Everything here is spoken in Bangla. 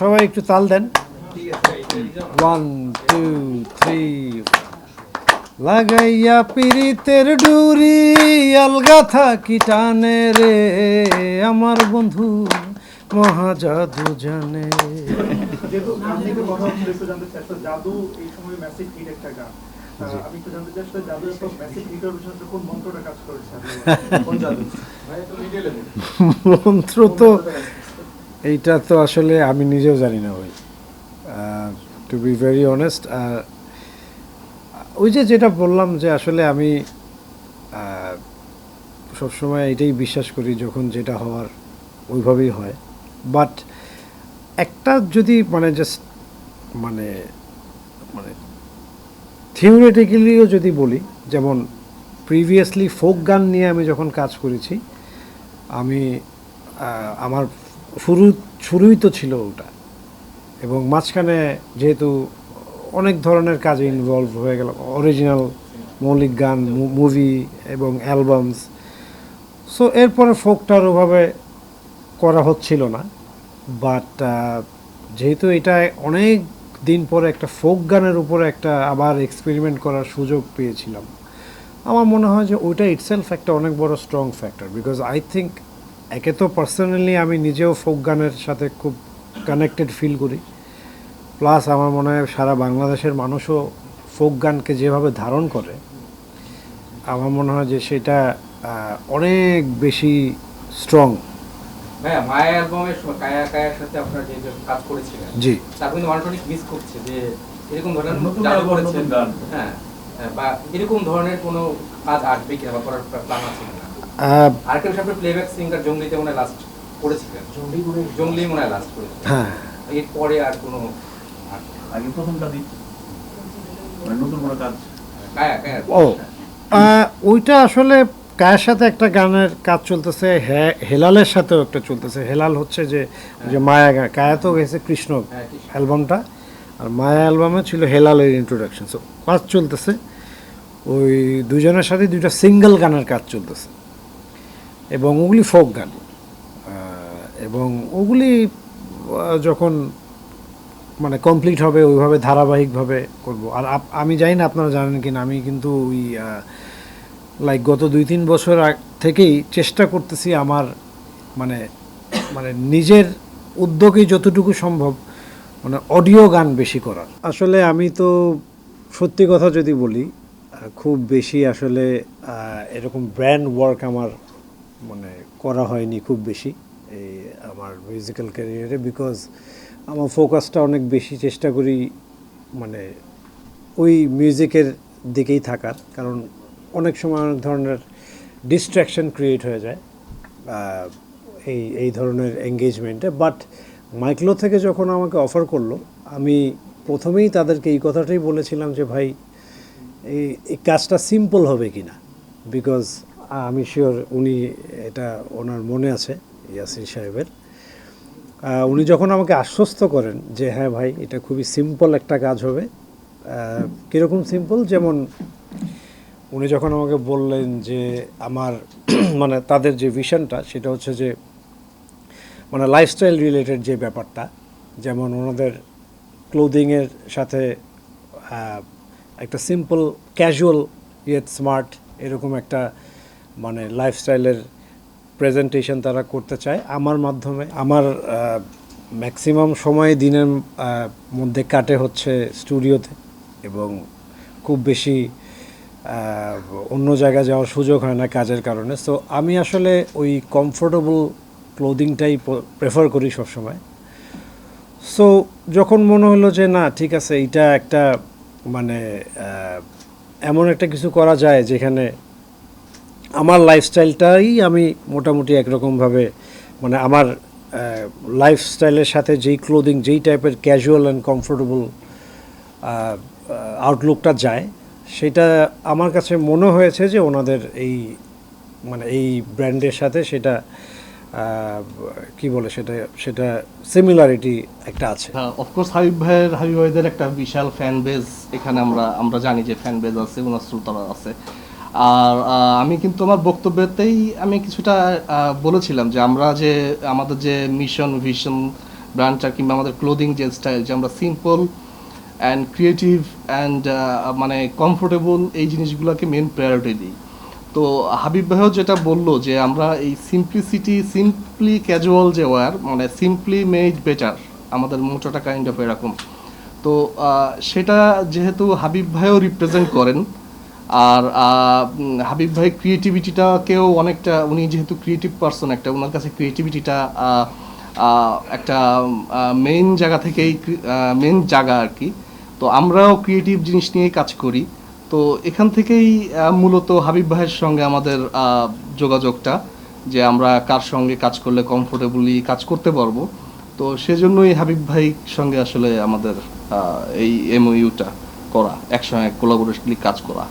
সবাই একটু তাল দেন। 1 2 3 লাগাইয়া পিরিতের ডুরি আলগা থাকি টানে রে আমার বন্ধু মহাজাদু জানে। জাদু এই সময় ম্যাসিভ হিট একটা গান। আমি একটু জানতে চাই আসলে জাদু এত ম্যাসিভ হিটের পিছনে কোন মন্ত্রটা কাজ করেছে? কোন জাদু? ভাই একটু ডিটেইলে বলুন। মন্ত্র তো এইটা তো আসলে আমি নিজেও জানি না ভাই, টু বি ভেরি অনেস্ট। ওই যে যেটা বললাম যে আসলে আমি সবসময় এটাই বিশ্বাস করি যখন যেটা হওয়ার ওইভাবেই হয়। বাট একটা যদি মানে জাস্ট মানে মানে থিওরিটিক্যালিও যদি বলি, যেমন প্রিভিয়াসলি ফোক গান নিয়ে আমি যখন কাজ করেছি, আমি আমার শুরুই তো ছিল ওটা, এবং মাঝখানে যেহেতু অনেক ধরনের কাজে ইনভলভ হয়ে গেল, অরিজিনাল মৌলিক গান, মুভি এবং অ্যালবামস। সো এরপরে ফোকটার ওভাবে করা হচ্ছিল না। বাট যেহেতু এটা অনেক দিন পরে একটা ফোক গানের উপরে একটা আবার এক্সপেরিমেন্ট করার সুযোগ পেয়েছিলাম, আমার মনে হয় যে ওইটা ইটসেলফ একটা অনেক বড় strong factor. Because I think একে তো পার্সোনালি আমি নিজেও ফোক গানের সাথে খুব কানেক্টেড ফিল করি, প্লাস আমার মনে হয় সারা বাংলাদেশের মানুষও ফোক গানকে যেভাবে ধারণ করে, আমার মনে হয় যে সেটা অনেক বেশি স্ট্রং। হ্যাঁ, মায়া অ্যালবামের সময় কায়া কায়ার সাথে আপনারা যে কাজ করেছিলেন, জি, তার কিন্তু মানুষ অনেক মিস করছে যে এরকম ধরনের নতুন জাদু অ্যালবাম, করেছেন। নতুন গান। হ্যাঁ, বা এরকম ধরনের কোনো কাজ আসবে কিনা বা করার প্ল্যান আছে কিনা? আরেকটা বিষয়, আপনার প্লেব্যাক সিঙ্গার জঙ্গলিতে মনে হয় লাস্ট করেছিলেন, জঙ্গলি মনে হয় লাস্ট করেছিলেন। হ্যাঁ, এরপরে আর কোনো আগে প্রথমটা দিই মানে নতুন কোনো কাজ কায়া কায়া ও ওইটা আসলে কায়ের সাথে একটা গানের কাজ চলতেছে, হেলালের সাথেও একটা চলতেছে। হেলাল হচ্ছে যে যে মায়া গান, কায়া তো গেছে কৃষ্ণ অ্যালবামটা, আর মায়া অ্যালবামে ছিল হেলালের ইন্ট্রোডাকশন। সো কাজ চলতেছে, ওই দুজনের সাথে দুইটা সিঙ্গেল গানের কাজ চলতেছে, এবং ওগুলি ফোক গান। এবং ওগুলি যখন মানে কমপ্লিট হবে ওইভাবে ধারাবাহিকভাবে করব। আর আমি জানি না আপনারা জানেন কিনা, আমি কিন্তু ওই লাইক গত 2-3 বছর থেকেই চেষ্টা করতেছি আমার মানে মানে নিজের উদ্যোগেই যতটুকু সম্ভব মানে অডিও গান বেশি করার। আসলে আমি তো সত্যি কথা যদি বলি, খুব বেশি আসলে এরকম ব্র্যান্ড ওয়ার্ক আমার মানে করা হয়নি খুব বেশি এই আমার মিউজিক্যাল ক্যারিয়ারে। বিকজ আমার ফোকাসটা অনেক বেশি চেষ্টা করি মানে ওই মিউজিকের দিকেই থাকার, কারণ অনেক সময় অনেক ধরনের ডিস্ট্র্যাকশন ক্রিয়েট হয়ে যায় এই ধরনের এঙ্গেজমেন্টে। বাট মাইক্লো থেকে যখন আমাকে অফার করলো, আমি প্রথমেই তাদেরকে এই কথাটাই বলেছিলাম যে ভাই এই কাজটা সিম্পল হবে কি না, বিকজ আমি শিওর উনি এটা ওনার মনে আছে, ইয়াসির সাহেবের। উনি যখন আমাকে আশ্বস্ত করেন যে হ্যাঁ ভাই এটা খুবই সিম্পল একটা কাজ হবে, কীরকম সিম্পল, যেমন উনি যখন আমাকে বললেন যে আমার মানে তাদের যে ভিশনটা সেটা হচ্ছে যে মানে লাইফস্টাইল রিলেটেড যে ব্যাপারটা, যেমন ওনাদের ক্লোদিংয়ের সাথে একটা সিম্পল ক্যাজুয়াল ইয়েট স্মার্ট এরকম একটা মানে লাইফস্টাইলের প্রেজেন্টেশন তারা করতে চায় আমার মাধ্যমে। আমার ম্যাক্সিমাম সময় দিনের মধ্যে কাটে হচ্ছে স্টুডিওতে, এবং খুব বেশি অন্য জায়গায় যাওয়ার সুযোগ হয় না কাজের কারণে। সো আমি আসলে ওই কমফোর্টেবল ক্লোদিংটাই প্রেফার করি সবসময়। সো যখন মনে হলো যে না ঠিক আছে, এইটা একটা মানে এমন একটা কিছু করা যায় যেখানে আমার লাইফস্টাইলটাই আমি মোটামুটি একরকমভাবে মানে আমার লাইফস্টাইলের সাথে যেই ক্লোদিং, যেই টাইপের ক্যাজুয়াল অ্যান্ড কমফোর্টেবল আউটলুকটা যায়, সেটা আমার কাছে মনে হয়েছে যে ওনাদের এই মানে এই ব্র্যান্ডের সাথে সেটা কি বলে সেটা সেটা সিমিলারিটি একটা আছে। অফকোর্স হাবিব ভাইদের একটা বিশাল ফ্যান বেজ এখানে আমরা জানি যে ফ্যান বেজ আছে, ওনার শ্রোতারা আছে। আর আমি কিন্তু আমার বক্তব্যতেই আমি কিছুটা বলেছিলাম যে আমরা যে আমাদের যে মিশন ভিশন ব্র্যান্ডটা কিংবা আমাদের ক্লোদিং যে স্টাইল, যে আমরা সিম্পল অ্যান্ড ক্রিয়েটিভ অ্যান্ড মানে কমফোর্টেবল এই জিনিসগুলোকে মেন প্রায়োরিটি দিই। তো হাবিব ভাইও যেটা বললো যে আমরা এই সিম্পলি ক্যাজুয়াল যে ওয়্যার, মানে সিম্পলি মেড বেটার, আমাদের মোটোটা কাইন্ড অফ এরকম। তো সেটা যেহেতু হাবিব ভাইও রিপ্রেজেন্ট করেন, আর হাবিব ভাই ক্রিয়েটিভিটিটাকেও অনেকটা, উনি যেহেতু ক্রিয়েটিভ পারসন, একটা ওনার কাছে ক্রিয়েটিভিটিটা একটা মেইন জায়গা থেকেই, মেইন জায়গা আর কি। তো আমরাও ক্রিয়েটিভ জিনিস নিয়েই কাজ করি। তো এখান থেকেই মূলত হাবিব ভাইয়ের সঙ্গে আমাদের যোগাযোগটা, যে আমরা কার সঙ্গে কাজ করলে কমফোর্টেবলি কাজ করতে পারবো। তো সেজন্যই হাবিব ভাইয়ের সঙ্গে আসলে আমাদের এই এমওইউটা করা, একসঙ্গে কোলাবোরেশনলি কাজ করা।